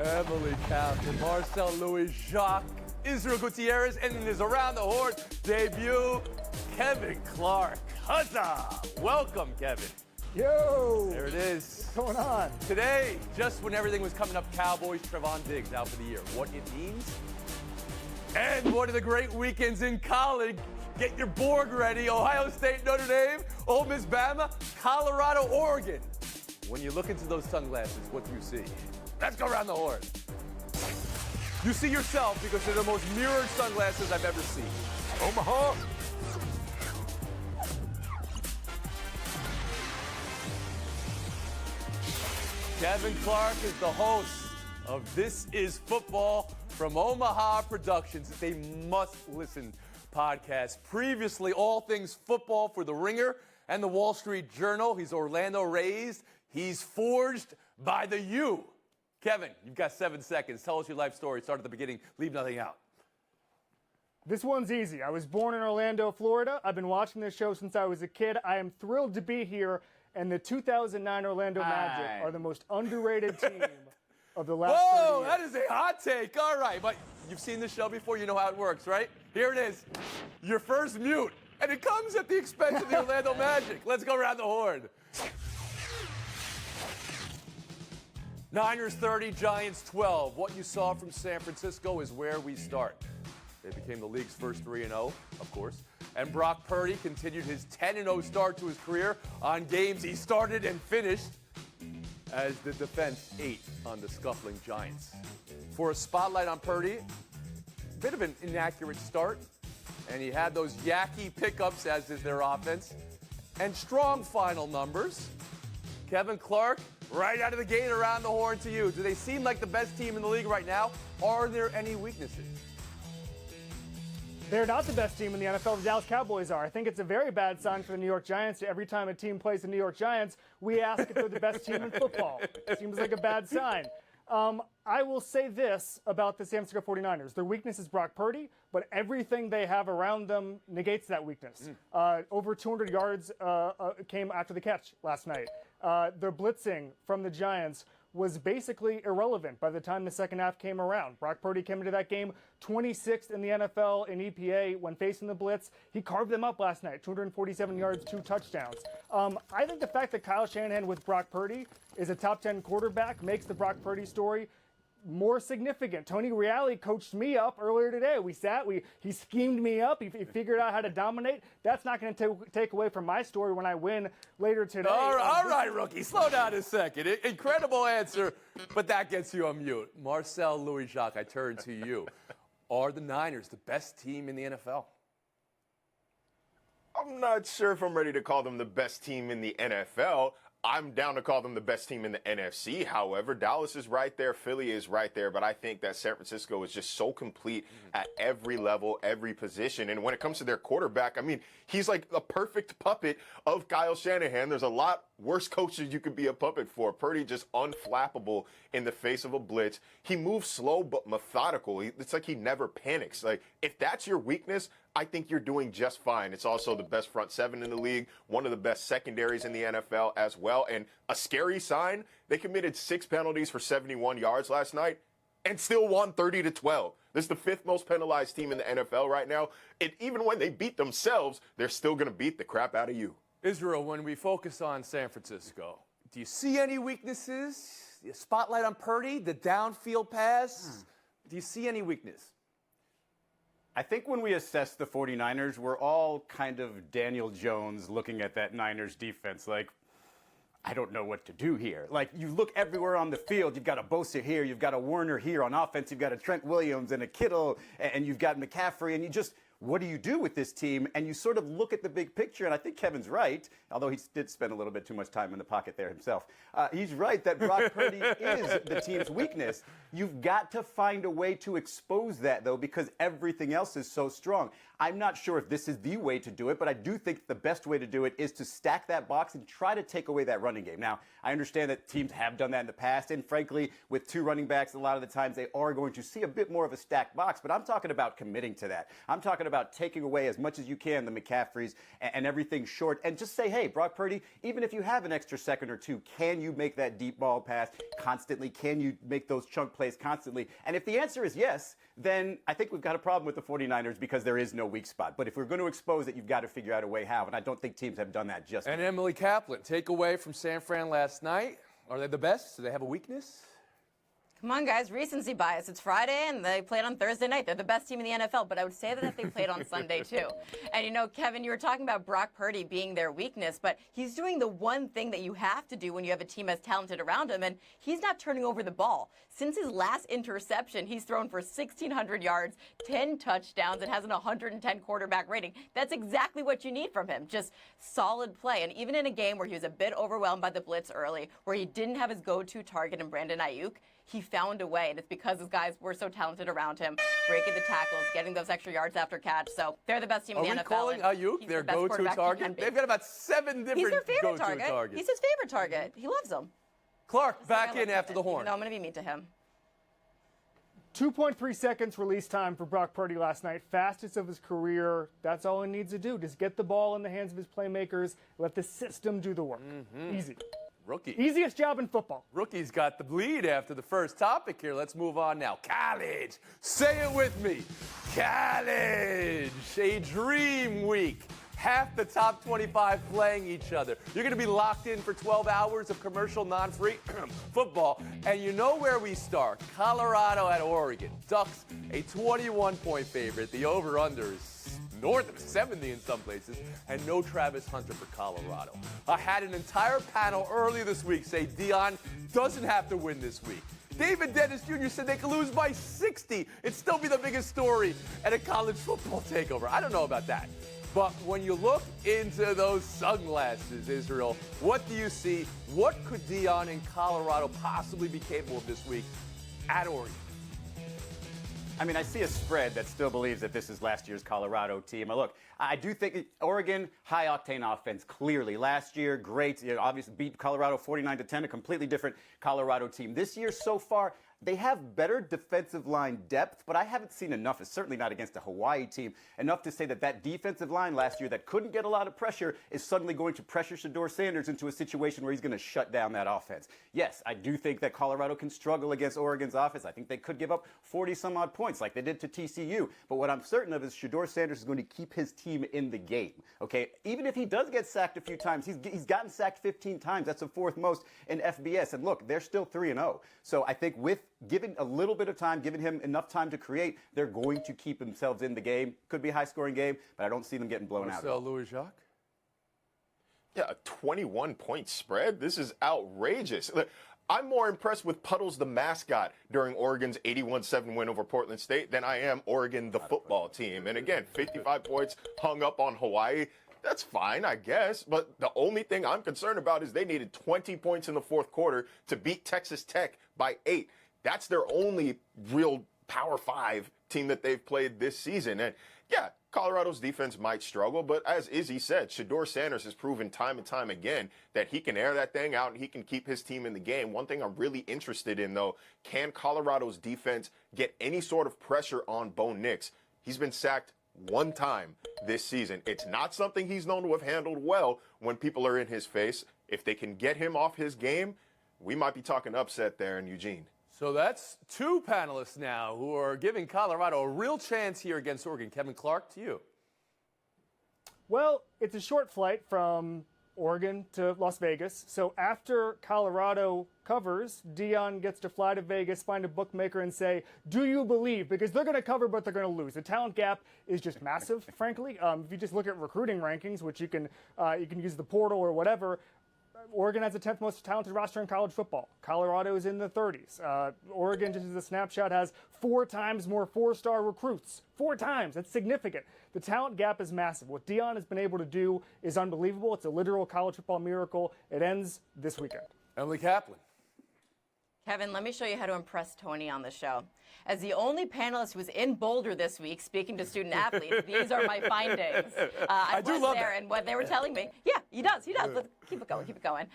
Emily Kaplan, Marcel Louis Jacques, Israel Gutierrez, and in his Around the Horn debut, Kevin Clark. Huzzah! Welcome, Kevin. Yo! There it is. What's going on? Today, just when everything was coming up, Cowboys, Trevon Diggs out for the year. What it means? And one of the great weekends in college. Get your board ready. Ohio State, Notre Dame, Ole Miss, Bama, Colorado, Oregon. When you look into those sunglasses, what do you see? Let's go around the horn. You see yourself because they're the most mirrored sunglasses I've ever seen. Omaha. Kevin Clark is the host of This Is Football from Omaha Productions. It's a must-listen podcast. Previously, all things football for The Ringer and The Wall Street Journal. He's Orlando raised. He's forged by the U. Kevin, you've got 7 seconds. Tell us your life story. Start at the beginning. Leave nothing out. This one's easy. I was born in Orlando, Florida. I've been watching this show since I was a kid. I am thrilled to be here. And the 2009 Orlando Magic are the most underrated team of the last 30 years. That is a hot take. All right, but you've seen this show before. You know how it works, right? Here it is. Your first mute. And it comes at the expense of the Orlando Magic. Let's go around the horn. Niners 30, Giants 12. What you saw from San Francisco is where we start. They became the league's first 3-0, of course. And Brock Purdy continued his 10-0 start to his career on games he started and finished as the defense ate on the scuffling Giants. For a spotlight on Purdy, a bit of an inaccurate start, and he had those yacky pickups, as is their offense, and strong final numbers. Kevin Clark, right out of the gate, around the horn to you. Do they seem like the best team in the league right now? Are there any weaknesses? They're not the best team in the NFL. The Dallas Cowboys are. I think it's a very bad sign for the New York Giants. Every time a team plays the New York Giants, we ask if they're the best team in football. Seems like a bad sign. I will say this about the San Francisco 49ers. Their weakness is Brock Purdy, but everything they have around them negates that weakness. Over 200 yards came after the catch last night. Their blitzing from the Giants was basically irrelevant by the time the second half came around. Brock Purdy came into that game 26th in the NFL in EPA when facing the blitz. He carved them up last night, 247 yards, 2 touchdowns. I think the fact that Kyle Shanahan with Brock Purdy is a top 10 quarterback makes the Brock Purdy story more significant. Tony Reale coached me up earlier today. He schemed me up. He figured out how to dominate. That's not going to take away from my story when I win later today. All right, rookie. Slow down a second. Incredible answer, but that gets you on mute. Marcel Louis Jacques, I turn to you. Are the Niners the best team in the NFL? I'm not sure if I'm ready to call them the best team in the NFL. I'm down to call them the best team in the NFC. However, Dallas is right there. Philly is right there. But I think that San Francisco is just so complete at every level, every position. And when it comes to their quarterback, I mean, he's like a perfect puppet of Kyle Shanahan. There's a lot worse coaches you could be a puppet for. Purdy just unflappable in the face of a blitz. He moves slow but methodical. It's like he never panics. Like, if that's your weakness, I think you're doing just fine. It's also the best front seven in the league, one of the best secondaries in the NFL as well. And a scary sign, they committed 6 penalties for 71 yards last night and still won 30-12. This is the 5th most penalized team in the NFL right now. And even when they beat themselves, they're still going to beat the crap out of you. Israel, when we focus on San Francisco, do you see any weaknesses? The spotlight on Purdy, the downfield pass. Do you see any weakness? I think when we assess the 49ers, we're all kind of Daniel Jones looking at that Niners defense like, I don't know what to do here. Like, you look everywhere on the field, you've got a Bosa here, you've got a Warner here. On offense, you've got a Trent Williams and a Kittle, and you've got McCaffrey, and you just, what do you do with this team? And you sort of look at the big picture, and I think Kevin's right, although he did spend a little bit too much time in the pocket there himself. He's right that Brock Purdy is the team's weakness. You've got to find a way to expose that, though, because everything else is so strong. I'm not sure if this is the way to do it, but I do think the best way to do it is to stack that box and try to take away that running game. Now, I understand that teams have done that in the past, and frankly, with 2 running backs, a lot of the times they are going to see a bit more of a stacked box, but I'm talking about committing to that. I'm talking about taking away as much as you can the McCaffreys and everything short, and just say, hey, Brock Purdy, even if you have an extra second or two, can you make that deep ball pass constantly? Can you make those chunk plays constantly? And if the answer is yes, then I think we've got a problem with the 49ers because there is no weak spot. But if we're going to expose it, you've got to figure out a way how, and I don't think teams have done that just yet. And Emily Kaplan, takeaway from San Fran last night. Are they the best? Do they have a weakness? Come on, guys, recency bias. It's Friday, and they played on Thursday night. They're the best team in the NFL, but I would say that if they played on Sunday, too. And, you know, Kevin, you were talking about Brock Purdy being their weakness, but he's doing the one thing that you have to do when you have a team as talented around him, and he's not turning over the ball. Since his last interception, he's thrown for 1,600 yards, 10 touchdowns, and has an 110 quarterback rating. That's exactly what you need from him, just solid play. And even in a game where he was a bit overwhelmed by the blitz early, where he didn't have his go-to target in Brandon Ayuk, he found a way, and it's because his guys were so talented around him, breaking the tackles, getting those extra yards after catch. So they're the best team in the NFL. Are we calling Ayuk their go-to target? They've got about 7 different He's their favorite go-to target. targets. He's his favorite target. He loves them. Clark, back in after the horn. No, I'm going to be mean to him. 2.3 seconds release time for Brock Purdy last night. Fastest of his career. That's all he needs to do. Just get the ball in the hands of his playmakers. Let the system do the work. Easy. Rookie. Easiest job in football. Rookie's got the lead after the first topic here. Let's move on now. College. Say it with me. College. A dream week. Half the top 25 playing each other. You're going to be locked in for 12 hours of commercial non-free football. And you know where we start. Colorado at Oregon. Ducks, a 21-point favorite. The over-under is north of 70 in some places, and no Travis Hunter for Colorado. I had an entire panel early this week say Deion doesn't have to win this week. David Dennis Jr. said they could lose by 60 and still be the biggest story at a college football takeover. I don't know about that. But when you look into those sunglasses, Israel, what do you see? What could Deion in Colorado possibly be capable of this week at Oregon? I mean, I see a spread that still believes that this is last year's Colorado team. Look, I do think Oregon, high-octane offense, clearly. Last year, great. You know, obviously beat Colorado 49-10, a completely different Colorado team. This year so far, they have better defensive line depth, but I haven't seen enough, it's certainly not against a Hawaii team, enough to say that that defensive line last year that couldn't get a lot of pressure is suddenly going to pressure Shedeur Sanders into a situation where he's going to shut down that offense. Yes, I do think that Colorado can struggle against Oregon's offense. I think they could give up 40-some-odd points like they did to TCU. But what I'm certain of is Shedeur Sanders is going to keep his team in the game. Okay, even if he does get sacked a few times, he's gotten sacked 15 times. That's the fourth most in FBS. And look, they're still 3-0. So I think with given a little bit of time, giving him enough time to create, they're going to keep themselves in the game. Could be a high-scoring game, but I don't see them getting blown out. So, Louis Jacques? Yeah, a 21-point spread? This is outrageous. Look, I'm more impressed with Puddles the mascot during Oregon's 81-7 win over Portland State than I am Oregon the football team. And again, 55 points hung up on Hawaii. That's fine, I guess. But the only thing I'm concerned about is they needed 20 points in the fourth quarter to beat Texas Tech by 8. That's their only real Power 5 team that they've played this season. And yeah, Colorado's defense might struggle, but as Izzy said, Shedeur Sanders has proven time and time again that he can air that thing out and he can keep his team in the game. One thing I'm really interested in, though, can Colorado's defense get any sort of pressure on Bo Nix? He's been sacked one time this season. It's not something he's known to have handled well when people are in his face. If they can get him off his game, we might be talking upset there in Eugene. So that's two panelists now who are giving Colorado a real chance here against Oregon. Kevin Clark, to you. Well, it's a short flight from Oregon to Las Vegas. So after Colorado covers, Deion gets to fly to Vegas, find a bookmaker, and say, do you believe? Because they're going to cover, but they're going to lose. The talent gap is just massive, frankly. If you just look at recruiting rankings, which you can use the portal or whatever, Oregon has the 10th most talented roster in college football. Colorado is in the 30s. Oregon, just as a snapshot, has 4 times more 4-star recruits. 4 times. That's significant. The talent gap is massive. What Deion has been able to do is unbelievable. It's a literal college football miracle. It ends this weekend. Emily Kaplan. Kevin, let me show you how to impress Tony on the show. As the only panelist who was in Boulder this week speaking to student athletes, these are my findings. I was do love there, that. and what they were telling me, yeah, He does. Let's keep it going.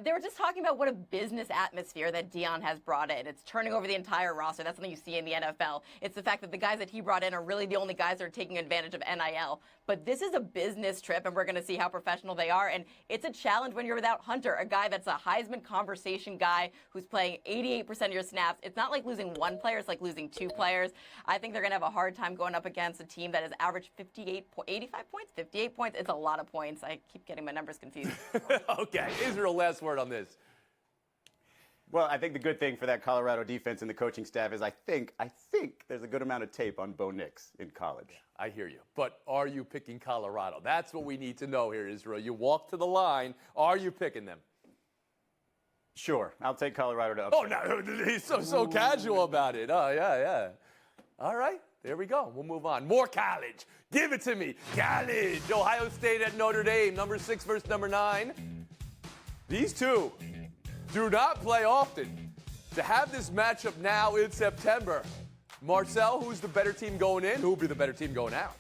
They were just talking about what a business atmosphere that Dion has brought in. It's turning over the entire roster. That's something you see in the NFL. It's the fact that the guys that he brought in are really the only guys that are taking advantage of NIL. But this is a business trip, and we're going to see how professional they are. And it's a challenge when you're without Hunter, a guy that's a Heisman conversation guy who's playing 88% of your snaps. It's not like losing one player. It's like losing two players. I think they're going to have a hard time going up against a team that has averaged 85 points, 58 points. It's a lot of points. I keep getting my numbers confused. Okay, Israel, last word on this. Well, I think the good thing for that Colorado defense and the coaching staff is I think there's a good amount of tape on Bo Nix in college. I hear you. But are you picking Colorado? That's what we need to know here, Israel. You walk to the line. Are you picking them? Sure. I'll take Colorado to upset. Oh, no, he's so casual about it. Oh, yeah. All right, there we go. We'll move on. More college. Give it to me. College. Ohio State at Notre Dame, number 6 versus number 9. These two do not play often. To have this matchup now in September, Marcel, who's the better team going in? Who will be the better team going out?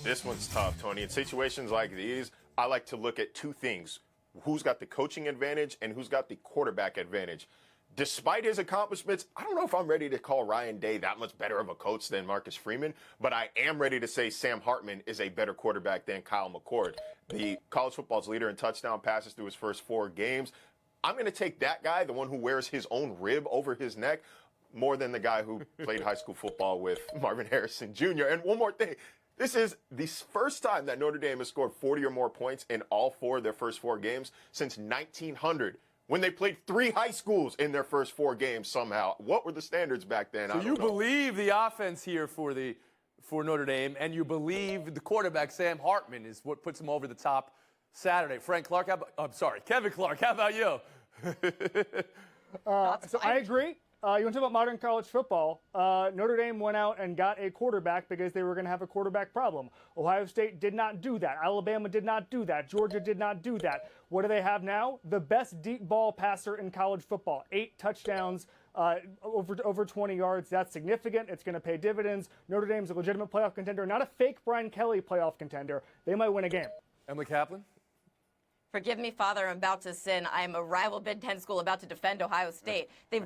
This one's tough, Tony. In situations like these, I like to look at two things. Who's got the coaching advantage and who's got the quarterback advantage. Despite his accomplishments, I don't know if I'm ready to call Ryan Day that much better of a coach than Marcus Freeman, but I am ready to say Sam Hartman is a better quarterback than Kyle McCord. The college football's leader in touchdown passes through his first 4 games. I'm going to take that guy, the one who wears his own rib over his neck, more than the guy who played high school football with Marvin Harrison Jr. And one more thing. This is the first time that Notre Dame has scored 40 or more points in all 4 of their first 4 games since 1900. When they played 3 high schools in their first 4 games somehow. What were the standards back then? So you believe the offense here for Notre Dame, and you believe the quarterback, Sam Hartman, is what puts him over the top Saturday. Kevin Clark, how about you? So I agree. You want to talk about modern college football? Notre Dame went out and got a quarterback because they were going to have a quarterback problem. Ohio State did not do that. Alabama did not do that. Georgia did not do that. What do they have now? The best deep ball passer in college football. 8 touchdowns, over 20 yards. That's significant. It's going to pay dividends. Notre Dame's a legitimate playoff contender, not a fake Brian Kelly playoff contender. They might win a game. Emily Kaplan? Forgive me, Father, I'm about to sin. I'm a rival Big Ten school about to defend Ohio State. They've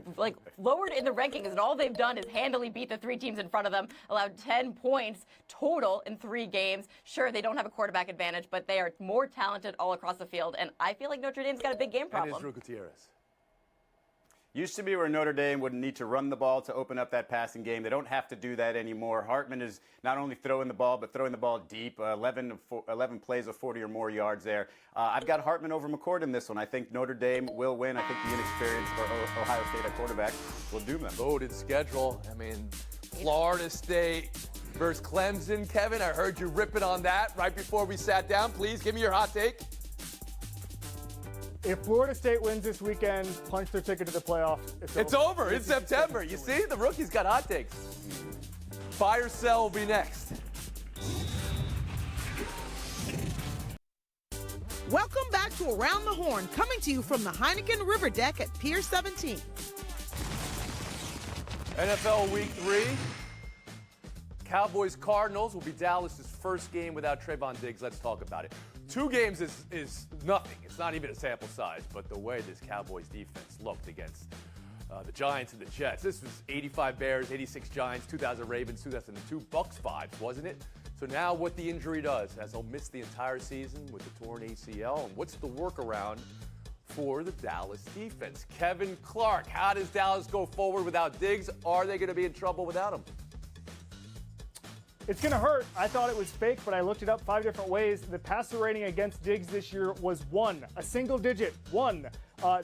lowered in the rankings, and all they've done is handily beat the 3 teams in front of them, allowed 10 points total in 3 games. Sure, they don't have a quarterback advantage, but they are more talented all across the field, and I feel like Notre Dame's got a big game problem. And Israel Gutierrez. Used to be where Notre Dame would need to run the ball to open up that passing game. They don't have to do that anymore. Hartman is not only throwing the ball, but throwing the ball deep. 11 plays of 40 or more yards there. I've got Hartman over McCord in this one. I think Notre Dame will win. I think the inexperience for Ohio State at quarterback will doom them. Loaded schedule. I mean, Florida State versus Clemson. Kevin, I heard you ripping on that right before we sat down. Please give me your hot take. If Florida State wins this weekend, punch their ticket to the playoffs. It's over. It's September. You see, the rookie's got hot takes. Fire Cell will be next. Welcome back to Around the Horn, coming to you from the Heineken River Deck at Pier 17. NFL Week 3. Cowboys-Cardinals will be Dallas' first game without Trayvon Diggs. Let's talk about it. 2 games is nothing. It's not even a sample size, but the way this Cowboys defense looked against the Giants and the Jets. This was 85 Bears, 86 Giants, 2,000 Ravens, 2002 Bucks vibes, wasn't it? So now what the injury does, as they'll miss the entire season with the torn ACL, and what's the workaround for the Dallas defense? Kevin Clark, how does Dallas go forward without Diggs? Are they going to be in trouble without him? It's going to hurt. I thought it was fake, but I looked it up 5 different ways. The passer rating against Diggs this year was 1, a single digit, 1.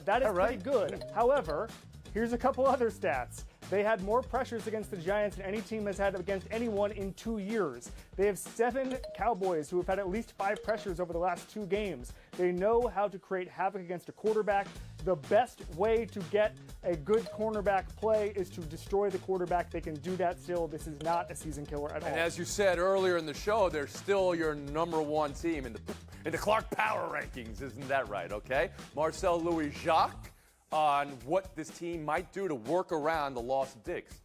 That is pretty good. However, here's a couple other stats. They had more pressures against the Giants than any team has had against anyone in 2 years. They have 7 Cowboys who have had at least 5 pressures over the last 2 games. They know how to create havoc against a quarterback. The best way to get a good cornerback play is to destroy the quarterback. They can do that still. This is not a season killer at all. And as you said earlier in the show, they're still your number 1 team in the Clark Power Rankings. Isn't that right? Okay. Marcel Louis-Jacques on what this team might do to work around the loss of Diggs.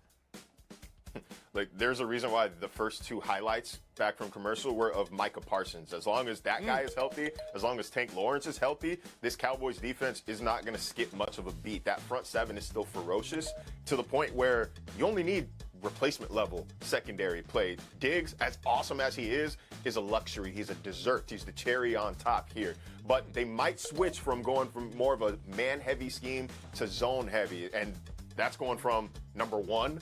Like, there's a reason why the first 2 highlights back from commercial were of Micah Parsons. As long as that guy is healthy, as long as Tank Lawrence is healthy, this Cowboys defense is not going to skip much of a beat. That front 7 is still ferocious to the point where you only need replacement level secondary play. Diggs, as awesome as he is a luxury. He's a dessert. He's the cherry on top here. But they might switch from going from more of a man-heavy scheme to zone-heavy, and that's going from number 1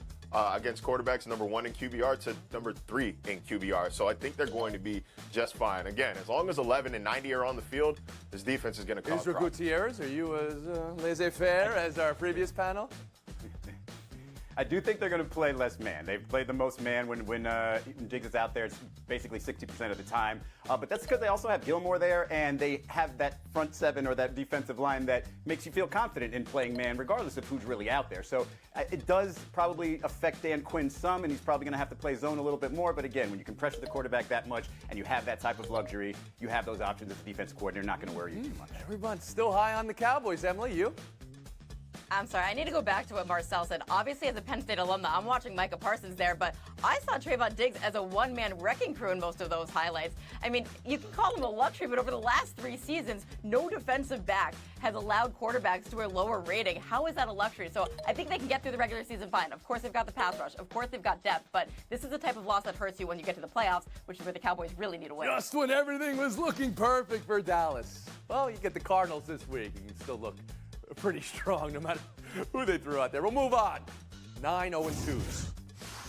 against quarterbacks, number 1 in QBR, to number 3 in QBR. So I think they're going to be just fine. Again, as long as 11 and 90 are on the field, this defense is going to cause Israel problems. Gutierrez, are you as laissez-faire as our previous panel? I do think they're going to play less man. They've played the most man when Diggs is out there. It's basically 60% of the time. But that's because they also have Gilmore there, and they have that front 7 or that defensive line that makes you feel confident in playing man, regardless of who's really out there. So it does probably affect Dan Quinn some, and he's probably going to have to play zone a little bit more. But again, when you can pressure the quarterback that much and you have that type of luxury, you have those options as a defensive coordinator. Not going to worry you too much. Everyone's still high on the Cowboys. Emily, you? I'm sorry, I need to go back to what Marcel said. Obviously, as a Penn State alumna, I'm watching Micah Parsons there, but I saw Trayvon Diggs as a one-man wrecking crew in most of those highlights. I mean, you can call him a luxury, but over the last 3 seasons, no defensive back has allowed quarterbacks to a lower rating. How is that a luxury? So I think they can get through the regular season fine. Of course, they've got the pass rush. Of course, they've got depth, but this is the type of loss that hurts you when you get to the playoffs, which is where the Cowboys really need a win. Just when everything was looking perfect for Dallas. Well, you get the Cardinals this week. You can still look pretty strong no matter who they threw out there. We'll move on. 9-0-2s.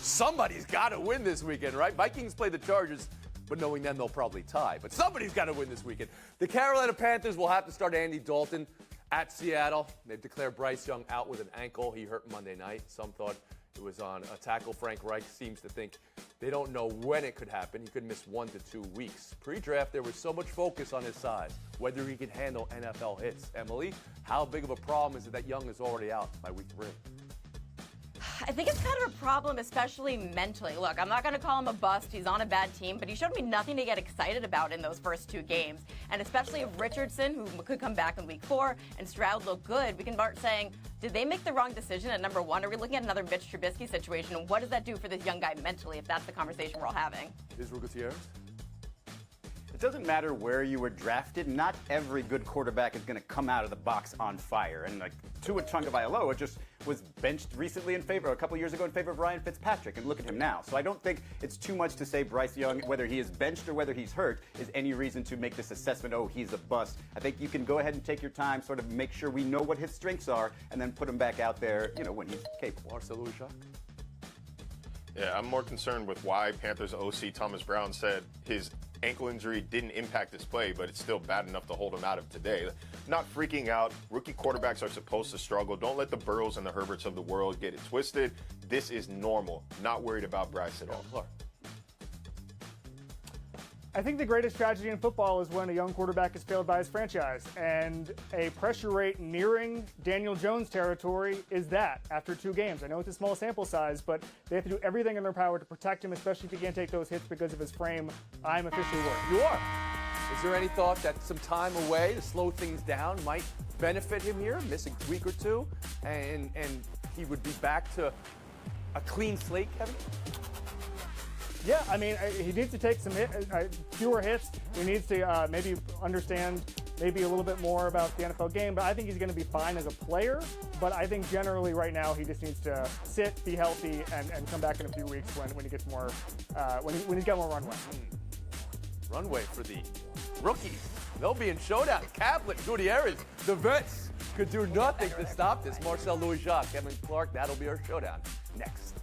Somebody's got to win this weekend, right? Vikings play the Chargers, but knowing them, they'll probably tie. But somebody's got to win this weekend. The Carolina Panthers will have to start Andy Dalton at Seattle. They've declared Bryce Young out with an ankle. He hurt Monday night. Some thought it was on a tackle. Frank Reich seems to think they don't know when it could happen. He could miss 1 to 2 weeks. Pre-draft, there was so much focus on his size, whether he could handle NFL hits. Emily, how big of a problem is it that Young is already out by week 3? I think it's kind of a problem, especially mentally. Look, I'm not going to call him a bust. He's on a bad team, but he showed me nothing to get excited about in those first 2 games. And especially if Richardson, who could come back in week 4, and Stroud look good, we can start saying, did they make the wrong decision at number 1? Are we looking at another Mitch Trubisky situation? And what does that do for this young guy mentally, if that's the conversation we're all having? Israel Gutierrez? It doesn't matter where you were drafted. Not every good quarterback is going to come out of the box on fire. And like Tua Tagovailoa just was benched recently a couple years ago in favor of Ryan Fitzpatrick, and look at him now. So I don't think it's too much to say Bryce Young, whether he is benched or whether he's hurt, is any reason to make this assessment, oh, he's a bust. I think you can go ahead and take your time, sort of make sure we know what his strengths are, and then put him back out there, when he's capable. Marcel Louis-Jacques? Yeah, I'm more concerned with why Panthers OC Thomas Brown said his ankle injury didn't impact his play, but it's still bad enough to hold him out of today. Not freaking out. Rookie quarterbacks are supposed to struggle. Don't let the Burrows and the Herberts of the world get it twisted. This is normal. Not worried about Bryce at all. Clark. I think the greatest tragedy in football is when a young quarterback is failed by his franchise. And a pressure rate nearing Daniel Jones territory is that after 2 games. I know it's a small sample size, but they have to do everything in their power to protect him, especially if he can't take those hits because of his frame. I'm officially worried. You are. Is there any thought that some time away to slow things down might benefit him here, miss a week or 2, and he would be back to a clean slate, Kevin? Yeah, I mean, he needs to take some fewer hits. He needs to maybe understand maybe a little bit more about the NFL game, but I think he's going to be fine as a player. But I think generally right now he just needs to sit, be healthy, and come back in a few weeks when he gets more, when he's got more runway. Runway for the rookies. They'll be in showdown. Kaplan, Gutierrez, the vets could do nothing to stop this. Marcel Louis-Jacques, Kevin Clark, that'll be our showdown next.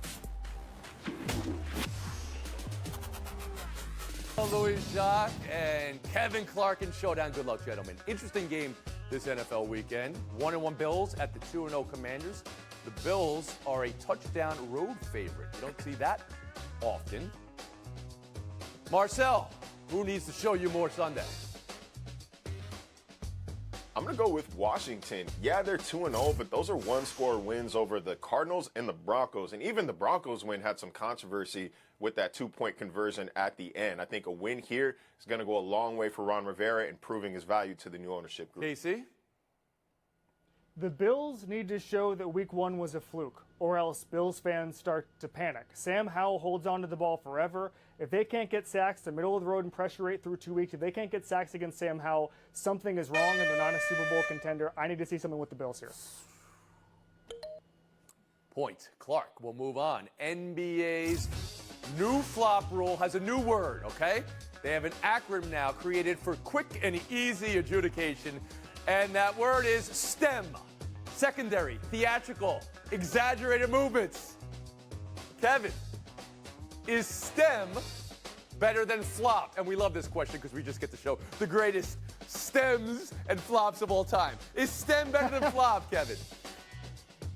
Louis-Jacques and Kevin Clark in showdown. Good luck, gentlemen. Interesting game this NFL weekend. 1-1 Bills at the 2-0 Commanders. The Bills are a touchdown road favorite. You don't see that often. Marcel, who needs to show you more Sunday? I'm going to go with Washington. Yeah, they're 2-0, but those are one-score wins over the Cardinals and the Broncos. And even the Broncos win had some controversy with that 2-point conversion at the end. I think a win here is going to go a long way for Ron Rivera in proving his value to the new ownership group. Casey? The Bills need to show that week 1 was a fluke, or else Bills fans start to panic. Sam Howell holds on to the ball forever. If they can't get sacks, the middle of the road and pressure rate through 2 weeks, if they can't get sacks against Sam Howell, something is wrong and they're not a Super Bowl contender. I need to see something with the Bills here. Point. Clark, we'll move on. NBA's new flop rule has a new word, okay? They have an acronym now created for quick and easy adjudication, and that word is STEM. Secondary, theatrical, exaggerated movements. Kevin, is STEM better than flop? And we love this question because we just get to show the greatest stems and flops of all time. Is STEM better than flop, Kevin?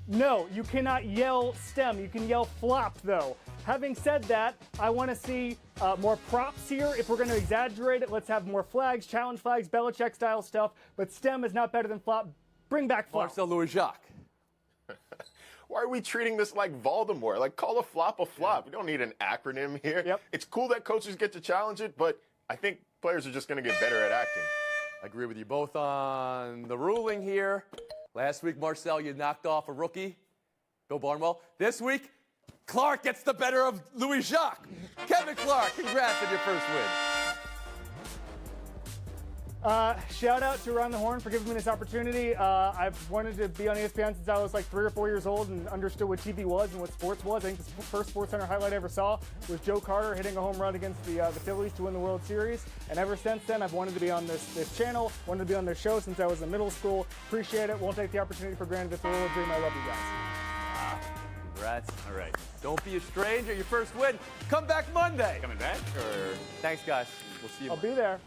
No, you cannot yell STEM. You can yell flop, though. Having said that, I want to see more props here. If we're going to exaggerate it, let's have more flags, challenge flags, Belichick-style stuff. But STEM is not better than flop. Bring back flop. Marcel Louis-Jacques. Why are we treating this like Voldemort? Like, call a flop a flop. We don't need an acronym here. Yep. It's cool that coaches get to challenge it, but I think players are just going to get better at acting. I agree with you both on the ruling here. Last week, Marcel, you knocked off a rookie, Bill Barnwell. This week, Clark gets the better of Louis-Jacques. Kevin Clark, congrats on your first win. Shout out to Around the Horn for giving me this opportunity. I've wanted to be on ESPN since I was like 3 or 4 years old and understood what TV was and what sports was. I think the first SportsCenter highlight I ever saw was Joe Carter hitting a home run against the Phillies to win the World Series. And ever since then, I've wanted to be on this channel, wanted to be on this show since I was in middle school. Appreciate it. Won't take the opportunity for granted. It's a real dream. I love you guys. Congrats. All right. Don't be a stranger. Your first win. Come back Monday. Coming back? Or Thanks, guys. We'll see you I'll Monday. be there.